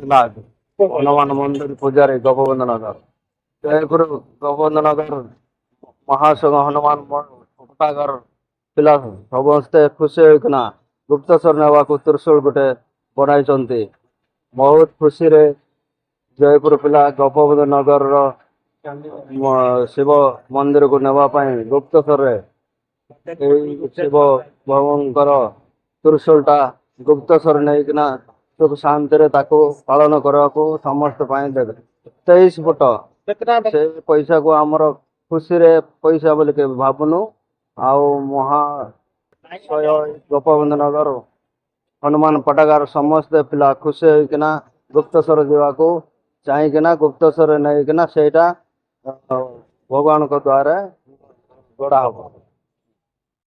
लाग हनुमान मंदिर पूजारी गोपबंधु नगर जयपुर गोपबंधु नगर महासंघ हनुमान उपटागर पिला समस्ते खुशी होना गुप्तेश्वर नेवाक त्रिशूल गोटे बनाई बहुत खुशी रे जयपुर पिला गोपबंधु नगर शिव मंदिर को नेवाई गुप्तेश्वर शिव भगवान त्रिशूलटा गुप्तेश्वर नहीं सुख शांति पालन करने को समस्त देवे 23 फुट से पैसा को आमर खुशी रे पैसा बोल के भावनु आउ महा गोपबंधु नगर हनुमान पटागार समस्त पिला खुशी होना गुप्तेश्वर जावाक चाहिए गुप्तेश्वर नहीं भगवान द्वारा गड़ा हम।